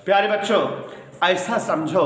प्यारे बच्चों, ऐसा समझो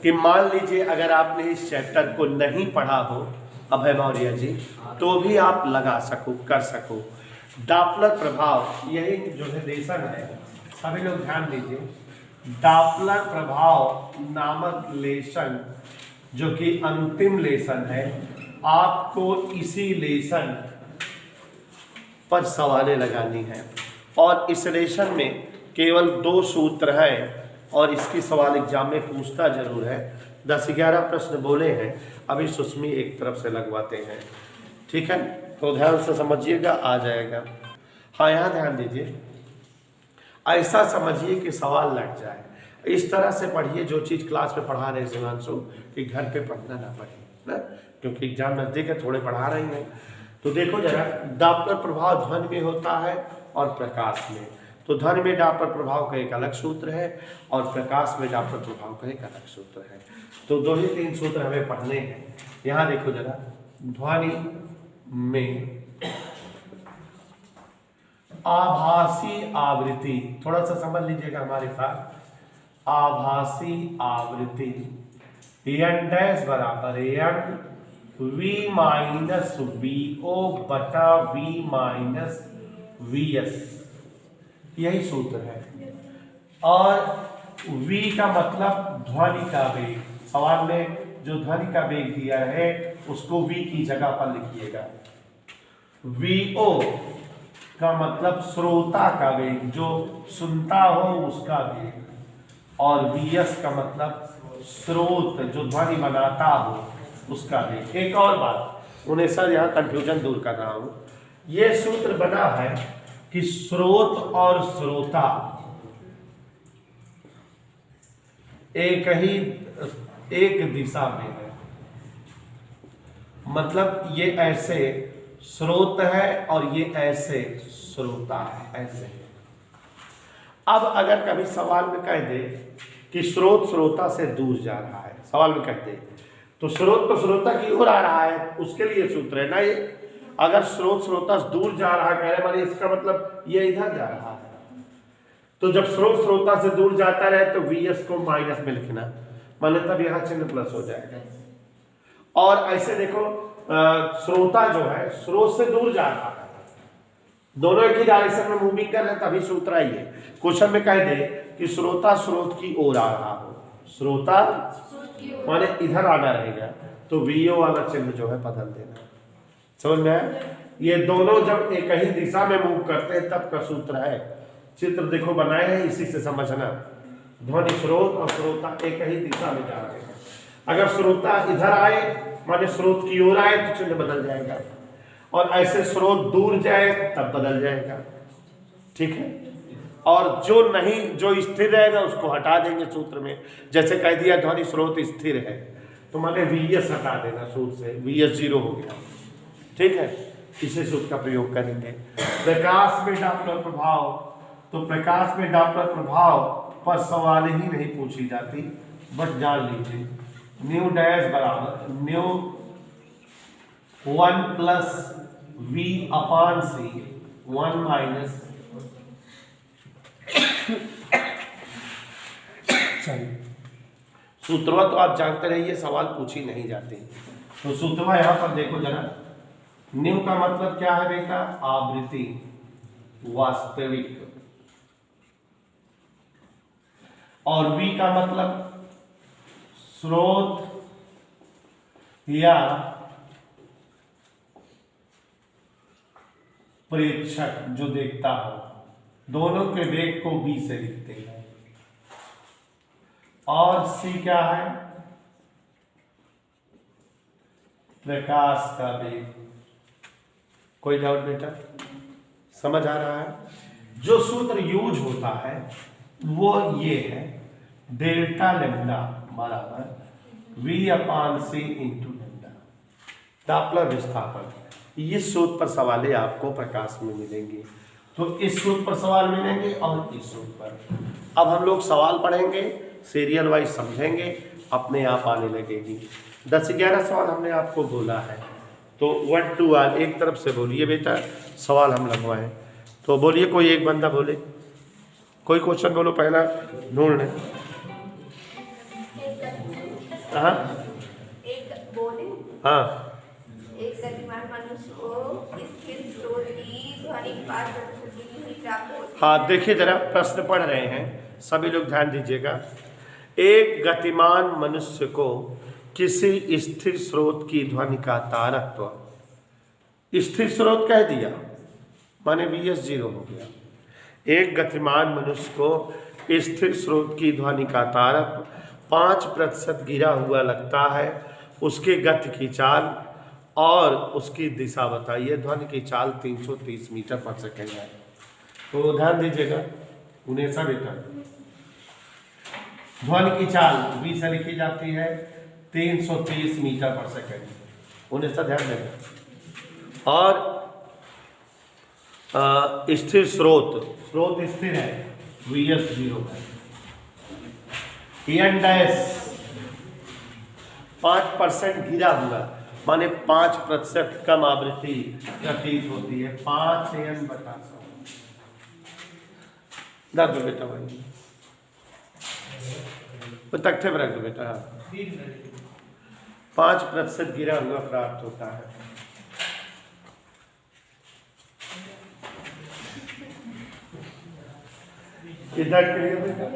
कि मान लीजिए अगर आपने इस चैप्टर को नहीं पढ़ा हो अभय मौर्य जी, तो भी आप लगा सको, कर सको। डॉपलर प्रभाव, यही जो है लेसन है, सभी लोग ध्यान दीजिए। डॉपलर प्रभाव नामक लेसन जो कि अंतिम लेसन है, आपको इसी लेसन पर सवालें लगानी है। और इस लेसन में केवल 2 सूत्र हैं और इसकी सवाल एग्जाम में पूछता जरूर है। 10-11 प्रश्न बोले हैं, अभी सुस्मी एक तरफ से लगवाते हैं, ठीक है? तो ध्यान से समझिएगा, आ जाएगा। हाँ, यहाँ ध्यान दीजिए, ऐसा समझिए कि सवाल लग जाए। इस तरह से पढ़िए जो चीज़ क्लास में पढ़ा रहे शिवांशु, कि घर पे पढ़ना ना पड़े ना, क्योंकि एग्जाम नजदीक है, थोड़े पढ़ा रही हैं। तो देखो जरा, डॉपलर प्रभाव ध्वनि में होता है और प्रकाश में। तो ध्वनि में डॉपलर प्रभाव का एक अलग सूत्र है और प्रकाश में डॉपलर प्रभाव का एक अलग सूत्र है। तो 2 ही 3 सूत्र हमें पढ़ने हैं। यहाँ देखो जरा, ध्वनि में आभासी आवृत्ति, थोड़ा सा समझ लीजिएगा हमारे साथ। आभासी आवृत्ति एन डैश बराबर N V minus V O बटा वी माइनस वी एस, यही सूत्र है। और v का मतलब ध्वनि का वेग। सवाल में जो ध्वनि का वेग दिया है उसको v की जगह पर लिखिएगा। vo का मतलब श्रोता का वेग, जो सुनता हो उसका वेग। और vs का मतलब स्रोत, जो ध्वनि बनाता हो उसका वेग। एक और बात, उन्हें सर यहाँ कंफ्यूजन दूर कर रहा हूं। ये सूत्र बना है कि स्रोत और श्रोता एक दिशा में है। मतलब ये ऐसे स्रोत है और ये ऐसे श्रोता है, ऐसे। अब अगर कभी सवाल में कह दे कि स्रोत श्रोता से दूर जा रहा है, सवाल में कह दे तो स्रोत तो श्रोता की ओर आ रहा है, उसके लिए सूत्र है ना ये। अगर स्रोत श्रोता से दूर जा रहा है कह रहे, माने इसका मतलब ये इधर जा रहा है। तो जब स्रोत श्रोता से दूर जाता रहे तो वीएस को माइनस में लिखना, माने तब यहाँ चिन्ह प्लस हो जाएगा। और ऐसे देखो, श्रोता जो है स्रोत से दूर जा रहा है, दोनों एक ही डायरेक्शन में मूविंग कर रहे हैं, तभी सूत्र आई है। क्वेश्चन में कह दे कि श्रोता स्रोत की ओर आ रहा हो, श्रोता माने इधर आना रहेगा, तो वीओ वाला चिन्ह जो है बदल देना। समझ में आया? ये दोनों जब एक ही दिशा में मूव करते हैं तब का सूत्र है। चित्र देखो बनाए हैं, इसी से समझना। ध्वनि स्रोत और श्रोता एक ही दिशा में जा रहे हैं। अगर श्रोता इधर आए माने स्रोत की ओर आए तो चिन्ह बदल जाएगा, और ऐसे स्रोत दूर जाए तब बदल जाएगा, ठीक है? और जो नहीं, जो स्थिर रहेगा उसको हटा देंगे सूत्र में। जैसे कह दिया ध्वनि स्रोत स्थिर है, तो माने वीएस हटा देना सूत्र से, वीएस 0 हो गया, ठीक है? इसी सूत्र का प्रयोग करेंगे। प्रकाश में डॉपलर प्रभाव, तो प्रकाश में डॉपलर प्रभाव पर सवाल ही नहीं पूछी जाती, बस जान लीजिए न्यू डैश बराबर न्यू 1 प्लस वी अपान सी 1 माइनस सूत्रवा तो आप जानते रहिए, सवाल पूछी नहीं जाती। तो सूत्रवा यहां पर देखो जरा, न्यू का मतलब क्या है बेटा? आवृत्ति, वास्तविक। और वी का मतलब स्रोत या प्रेक्षक, जो देखता हो। दोनों के वेग को वी से लिखते हैं। और सी क्या है? प्रकाश का वेग। कोई डाउट बेटा? समझ आ रहा है? जो सूत्र यूज होता है वो ये है, डेल्टा लेम्डा बराबर वी अपान सी इंटू लेम्डा, डॉपलर विस्थापन। इस सूत्र पर सवालें आपको प्रकाश में मिलेंगी। तो इस सूत्र पर सवाल मिलेंगे और इस सूत्र पर। अब हम लोग सवाल पढ़ेंगे, सीरियल वाइज समझेंगे, अपने आप आने लगेगी। 10-11 सवाल हमने आपको बोला है, तो 1 to 1 एक तरफ से बोलिए बेटा, सवाल हम लगवाएं। तो बोलिए, कोई एक बंदा बोले। कोई क्वेश्चन बोलो पहला ढूंढ लें। हाँ हाँ, एक गतिमान मनुष्य को स्थिर स्रोत की ध्वनिक 5% गिरी हुई प्राप्त होती है। हाँ देखिए जरा प्रश्न पढ़ रहे हैं, सभी लोग ध्यान दीजिएगा। एक गतिमान मनुष्य को किसी स्थिर स्रोत की ध्वनि का तारकत्व, स्थिर स्रोत कह दिया माने Vs 0 हो गया। एक गतिमान मनुष्य को स्थिर स्रोत की ध्वनि का तारक 5% गिरा हुआ लगता है। उसके गति की चाल और उसकी दिशा बताइए। ध्वनि की चाल 330 मीटर पर सेकेंड है। तो ध्यान दीजिएगा उन्हें सब बेटा, ध्वनि की चाल V से लिखी जाती है 330 मीटर पर सेकेंड, उन्हें सब ध्यान देगा। और स्थिर स्रोत स्थिर है, Vs 0 है। एन डैश 5% गिरा हुआ माने 5% कम आवृत्ति प्रतीत होती है। 5 एन बटा 100 रख दो बेटा भाई, वो तख्ते पर रख दो बेटा। 5% गिरा हुआ प्राप्त होता है। इधर क्लियर बेटा।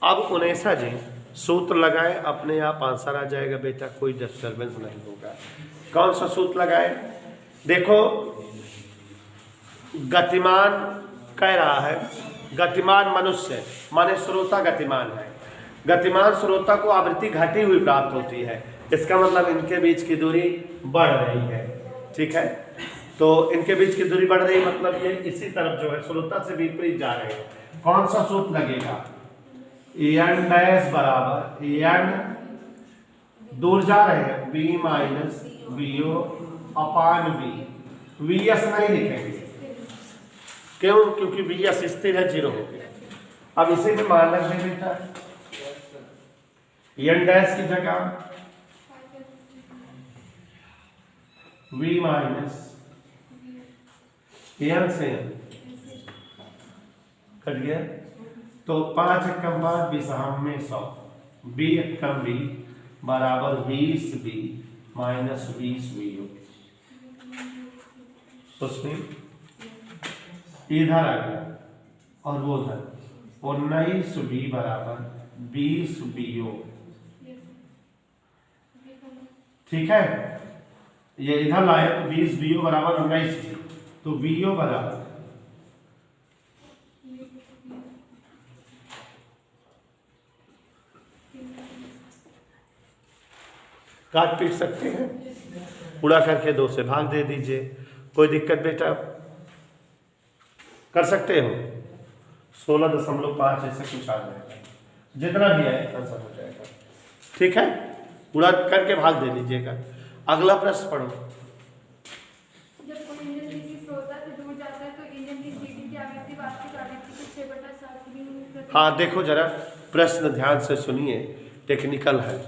अब उनेसा जी सूत्र लगाए, अपने आप आंसर आ जाएगा बेटा, कोई डिस्टर्बेंस नहीं होगा। कौन सा सूत्र लगाए? देखो गतिमान कह रहा है, गतिमान मनुष्य माने श्रोता गतिमान है। गतिमान श्रोता को आवृत्ति घटी हुई प्राप्त होती है, इसका मतलब इनके बीच की दूरी बढ़ रही है। ठीक है, तो इनके बीच की दूरी बढ़ रही मतलब ये इसी तरफ जो है श्रोता से विपरीत जा रहे हैं। कौन सा सूत्र लगेगा? एन डैश बराबर एन, दूर जा रहे हैं B minus VO upon V. VS नहीं लिखेंगे, क्यों? क्योंकि वीएस स्थिर है, 0 हो गया। अब इसे भी मान रख दे बेटा, एन डैश की जगह वी माइनस एन से कट गया, तो 5 एकम 5 20 में 100, बी एकम बी बराबर 20 बी माइनस 20 वी। इधर आ गया और वो उधर, 19 बी बराबर 20 बीओ। ठीक है, ये इधर लाए तो 20 बीओ बराबर 19 बी, तो बीओ बराबर काट पीट सकते हैं, पूरा करके 2 से भाग दे दीजिए, कोई दिक्कत बेटा? कर सकते हो। 16.5 ऐसे कुछ आ जाएगा, जितना भी आए आंसर हो जाएगा। ठीक है, पूरा करके भाग दे दीजिएगा। अगला प्रश्न पढ़ो। जब कोई इंजन किसी श्रोता से दूर जाता है तो इंजन की सीटी की आवृत्ति वास्तविक आवृत्ति को 6/7 हाँ देखो जरा प्रश्न ध्यान से सुनिए, टेक्निकल है।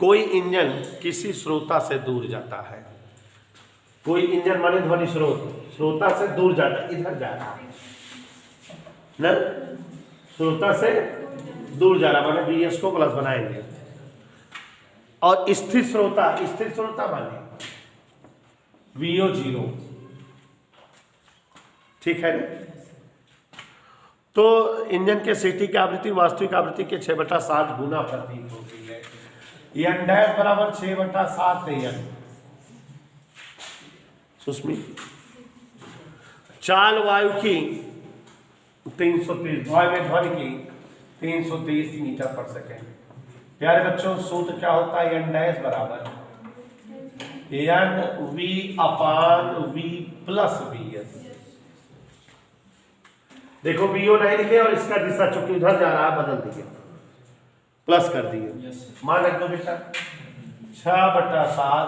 कोई इंजन किसी श्रोता से दूर जाता है, कोई इंजन माने ध्वनि स्रोत श्रोता से दूर जाता है, इधर जा रहा है ना, श्रोता से दूर जा रहा माने बीएस को प्लस बनाएंगे। और स्थिर श्रोता माने वीओ 0। ठीक है ना, तो इंजन के सीटी की आवृत्ति वास्तविक आवृत्ति के 6/7 गुना प्रतीत होती है। एन डैश बराबर 6/7 एन। सुस्मी, चाल वायु की 330, वायु में ध्वनि की 330 मीटर पर सेकेंड। प्यारे बच्चों सूत्र क्या होता है? एन डैश बराबर N V upon V plus V S. देखो बीओ नहीं लिखे और इसका दिशा चूंकि उधर जा रहा है बदल दिए, प्लस कर दिए। मान रख दो बेटा 6/7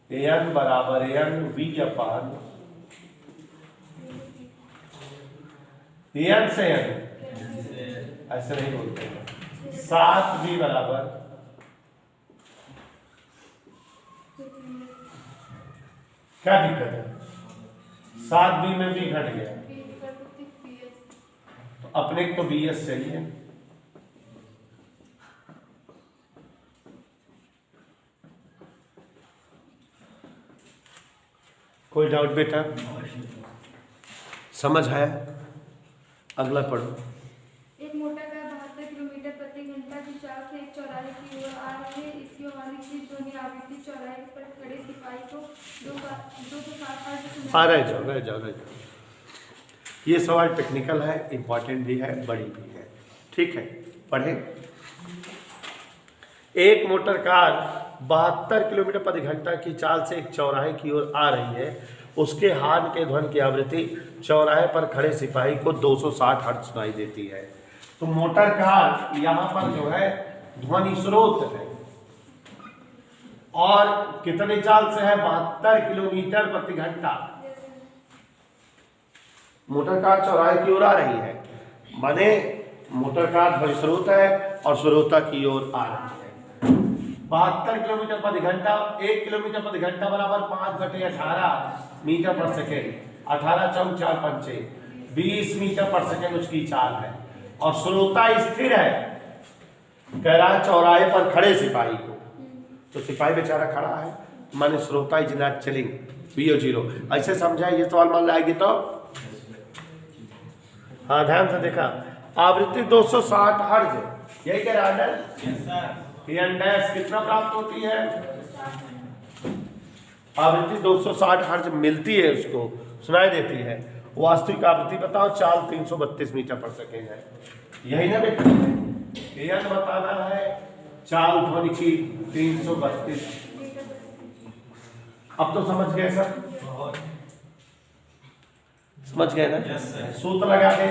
एन बराबर एन वी अपान एन से एन, ऐसे नहीं बोलते हैं। 7 वी बराबर क्या दिक्कत है? 7 बी में भी घट गया अपने को तो BS चाहिए। कोई डाउट बेटा? समझ है? अगला पढ़ो। एक मोटर कार 72 किलोमीटर प्रति घंटा की चाल से एक चौराहे की ओर आ रही है। इसकी वाणिज्य ध्वनि आवृत्ति चौराहे पर खड़े सिपाही को 260 हर्ट्ज हाँ, रह जाओ। ये सवाल टेक्निकल है, इंपॉर्टेंट भी है, बड़ी भी है। ठीक है, पढ़ें। एक मोटर कार 72 किलोमीटर प्रति घंटा की चाल से एक चौराहे की ओर आ रही है। उसके हॉर्न के ध्वनि की आवृत्ति चौराहे पर खड़े सिपाही को 260 हर्ट्ज सुनाई देती है। तो मोटर कार यहाँ पर जो है ध्वनि स्रोत है और कितने चाल से है? 72 किलोमीटर प्रति घंटा। मोटर कार चौराहे की ओर आ रही है, माने मोटर कार ध्वनि स्रोत है और श्रोता की ओर आ रही है। 72 किलोमीटर प्रति घंटा, 1 किलोमीटर प्रति घंटा बराबर 5/18 मीटर पर सेकेंड। 18 चौक 4 पंचे 20 मीटर पर सेकेंड उसकी चाल है। और श्रोता स्थिर है, कह रहा है चौराहे पर खड़े सिपाही को। तो सिपाही बेचारा खड़ा है, माने श्रोता इज नॉट चलिंग, VO0। ऐसे समझा ये सवाल मान लाएगी तो? हाँ, ध्यान से देखा। आवृत्ति 260 हर्ट्ज, यही कह रहा है। डैश कितना प्राप्त होती है? आवृत्ति 260 हर्ट्ज मिलती है, उसको सुनाई देती है। वास्तविक आवृत्ति बताओ, चाल 332 मीटर पर सेकेंड है। यही ना बेटा, यह बताना है चाल ध्वनि की 332। अब तो समझ गए सब? समझ गए ना? सूत्र लगा दे,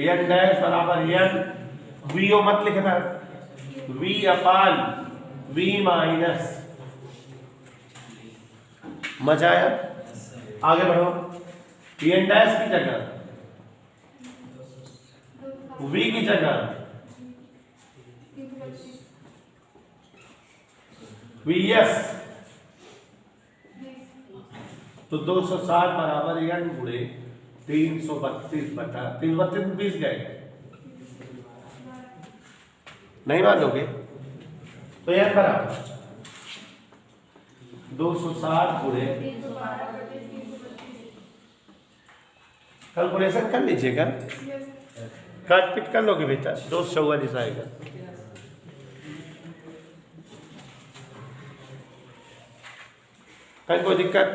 एन डैश बराबर एन, VO मत लिखना, V/V माइनस। मजा आया? आगे बढ़ो। एन डैश की जगह V की जगह VS, तो 260 बराबर n गुणे 332 बटा 332 20 गए। नहीं मानोगे तो n बराबर 260 गुणे, कैलकुलेशन कर लीजिएगा, काट पीट कर लोगे बेटा, 244 आएगा। कहीं कोई दिक्कत?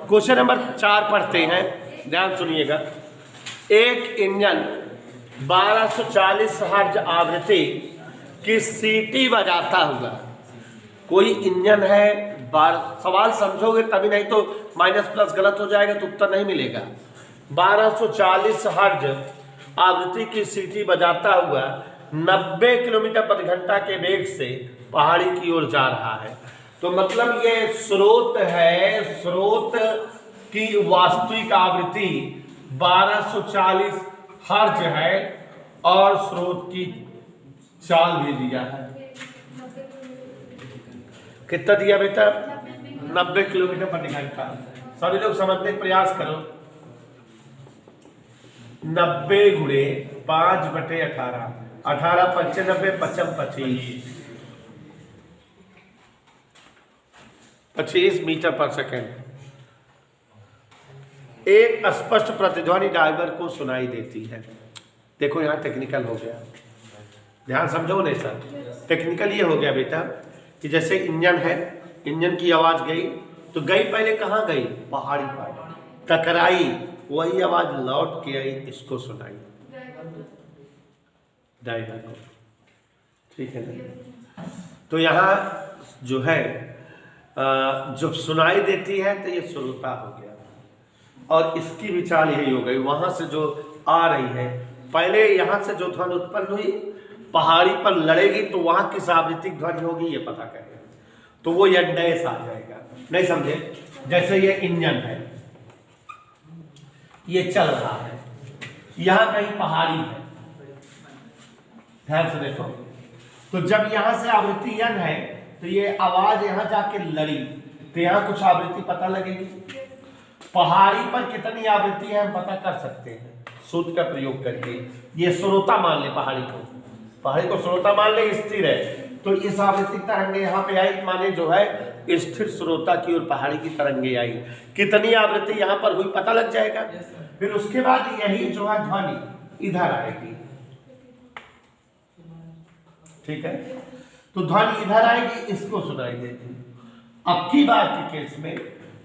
क्वेश्चन नंबर 4 पढ़ते हैं, ध्यान सुनिएगा। एक इंजन 1240 हर्ट्ज आवृत्ति की सीटी बजाता हुआ, कोई इंजन है, सवाल समझोगे तभी, नहीं तो माइनस प्लस गलत हो जाएगा तो उत्तर नहीं मिलेगा। 1240 हर्ट्ज आवृत्ति की सीटी बजाता हुआ 90 किलोमीटर प्रति घंटा के वेग से पहाड़ी की ओर जा रहा है। तो मतलब ये स्रोत है, स्रोत की वास्तविक आवृत्ति 1240 हर्ट्ज है और स्रोत की चाल भी दिया है। कितना दिया बेटा? 90 किलोमीटर प्रति घंटा। सभी लोग समझने का प्रयास करो। 90 गुणे 5/18, 18 पंचे 90, 55 25 मीटर पर सेकेंड। एक स्पष्ट प्रतिध्वनि ड्राइवर को सुनाई देती है। देखो यहाँ टेक्निकल हो गया, ध्यान समझो नहीं सर। टेक्निकल ये हो गया बेटा कि जैसे इंजन है, इंजन की आवाज गई तो गई पहले कहाँ गई? पहाड़ी पर टकराई, वही आवाज लौट के आई, इसको सुनाई ड्राइवर को। ठीक है ना? तो यहाँ जो है जब सुनाई देती है तो ये श्रोता हो गया, और इसकी भी चाल यही हो गई। वहां से जो आ रही है, पहले यहां से जो ध्वनि उत्पन्न हुई पहाड़ी पर लड़ेगी तो वहां किस आवृत्तिक ध्वनि होगी ये पता करेगा, तो वो एन डैश आ जाएगा। नहीं समझे? जैसे ये इंजन है, ये चल रहा है, यहां कहीं पहाड़ी है, ध्यान से देखो। तो जब यहां से आवृत्ति एन है तो ये आवाज यहां जाके लड़ी तो यहां कुछ आवृत्ति पता लगेगी। पहाड़ी पर कितनी आवृत्ति है हम पता कर सकते हैं सूत्र का प्रयोग करके। ये श्रोता मान ले, पहाड़ी को श्रोता मान ले, स्थिर है, तो इस आवृत्ति तरंगे यहाँ पे आई, माने जो है स्थिर श्रोता की और पहाड़ी की तरंगे आई। कितनी आवृत्ति यहाँ पर हुई पता लग जाएगा। फिर उसके बाद यही जो है ध्वनि इधर आएगी, ठीक है, तो ध्वनि इधर आएगी, इसको सुनाई देगी। अब की बार के केस में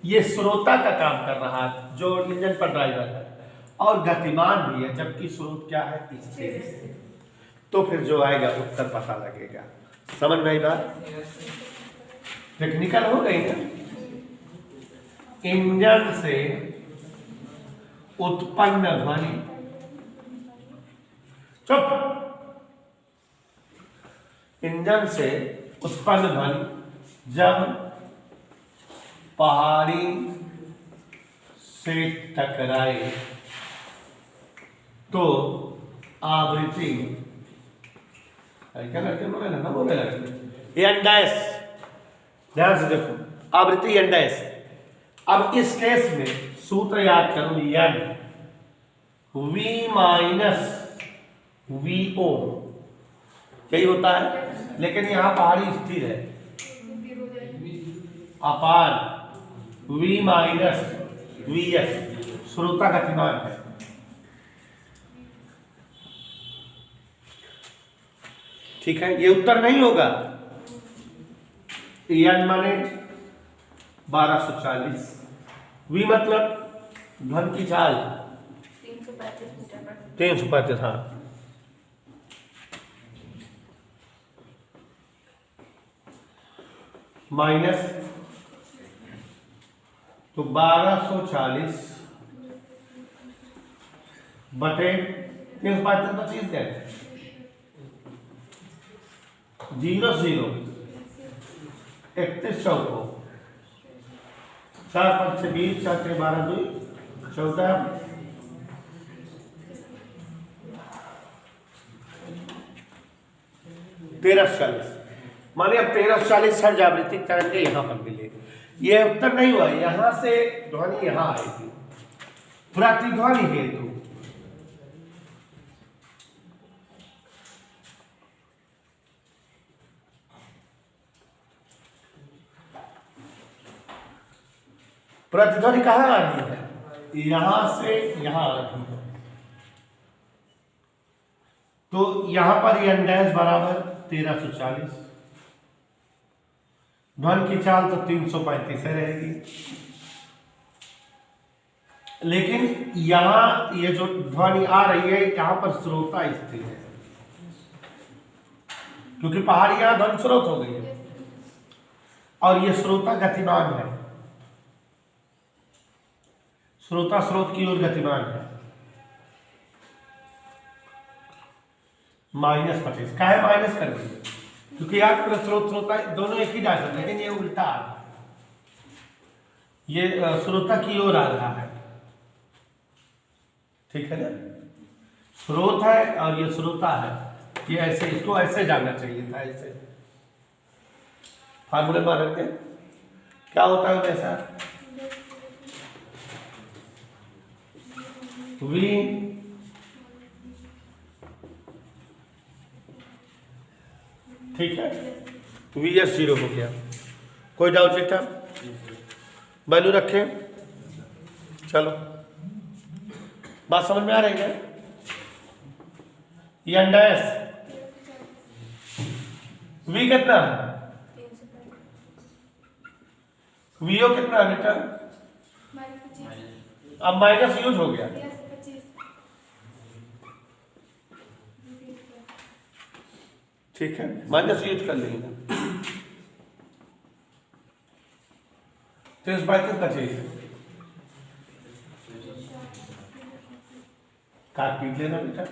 ये श्रोता का काम कर रहा है जो इंजन पर ड्राइवर है और गतिमान भी है, जबकि स्रोत क्या है, स्थिर। तो फिर जो आएगा उत्तर पता लगेगा। समझ में आई बात? टेक्निकल हो गई ना। इंजन से उत्पन्न ध्वनि, चुप, इंजन से उत्पन्न ध्वनि जब पहाड़ी से टकराए तो आवृत्ति ना बोले एन डैश, ध्यान से देखो, आवृत्ति एन डैश। अब इस केस में सूत्र याद करो, N V minus V O, यही होता है, लेकिन यहां पहाड़ी स्थिर है, upon V minus V S, श्रोता गतिमान है। ठीक है, ये उत्तर नहीं होगा। एन माने 1240, V मतलब ध्वनि की चाल 335 मीटर पर 335, हाँ, माइनस तो 1240 बटे 335 है, 0 0 31 चौको 4 5 6 20 4 6 12 2 14 1340, माने अब 1340 हर्ट्ज आवृत्ति तरंगे यहां पर मिलेगी। ये उत्तर नहीं हुआ, यहां से ध्वनि यहां आएगी प्रतिध्वनि हेतु। प्रतिध्वनि कहां आ रही है, यहां से यहां आ रही है, तो यहां पर एन डैश बराबर 1340, ध्वनि की चाल तो 335 रहेगी, लेकिन यहां ये जो ध्वनि आ रही है यहां पर श्रोता स्थिर है, क्योंकि पहाड़ी यहां ध्वनि स्रोत हो गई है और ये श्रोता गतिमान है, श्रोता स्रोत की ओर गतिमान है। -25 का है, माइनस कर दीजिए, क्योंकि याद करो स्रोत श्रोता दोनों एक ही डायरेक्शन, लेकिन ये उल्टा आ रहा है, ये श्रोता की ओर आ रहा है, ठीक है ना, स्रोत है और ये श्रोता है, ये ऐसे, इसको ऐसे जाना चाहिए था, ऐसे फार्मूले में रखते हैं। क्या होता है वैसा, V ठीक है, VS 0 हो गया। कोई डाउट बेटा, वैल्यू रखें, चलो बात समझ में आ रही है। एन डैश V कितना है, VO कितना है बेटा, अब माइनस यूज हो गया, ठीक है, माइनस यूज कर लेंगे, 335 का चाहिए, काट पीट लेना बेटा,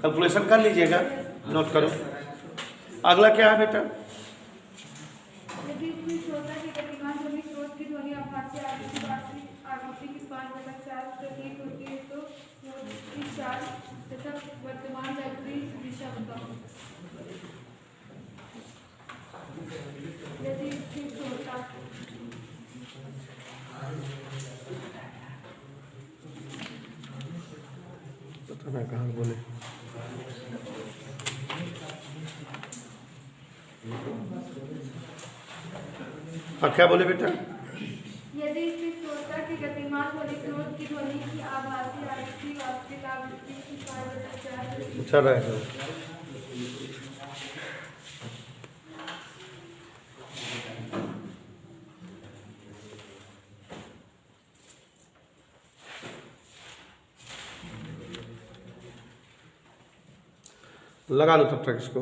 कैलकुलेशन कर लीजिएगा, नोट करो। अगला क्या है बेटा, यदि कोई श्रोता की गतिमान ध्वनि स्रोत की ध्वनि आघात से आवृत्ति की 5/4 प्रतीत होती है तो स्रोत की चाल तथा वर्तमान विपरीत दिशा बताओ। यदि स्थिर श्रोता खाना कहाँ बोले। हाँ क्या बोले बेटा। यदि इसके श्रोता के गतिमान ध्वनि स्रोत की ध्वनि की आभासी आवृत्ति वास्तविक आवृत्ति की 5/4 अच्छा रहेगा। लगा लो तब तक इसको।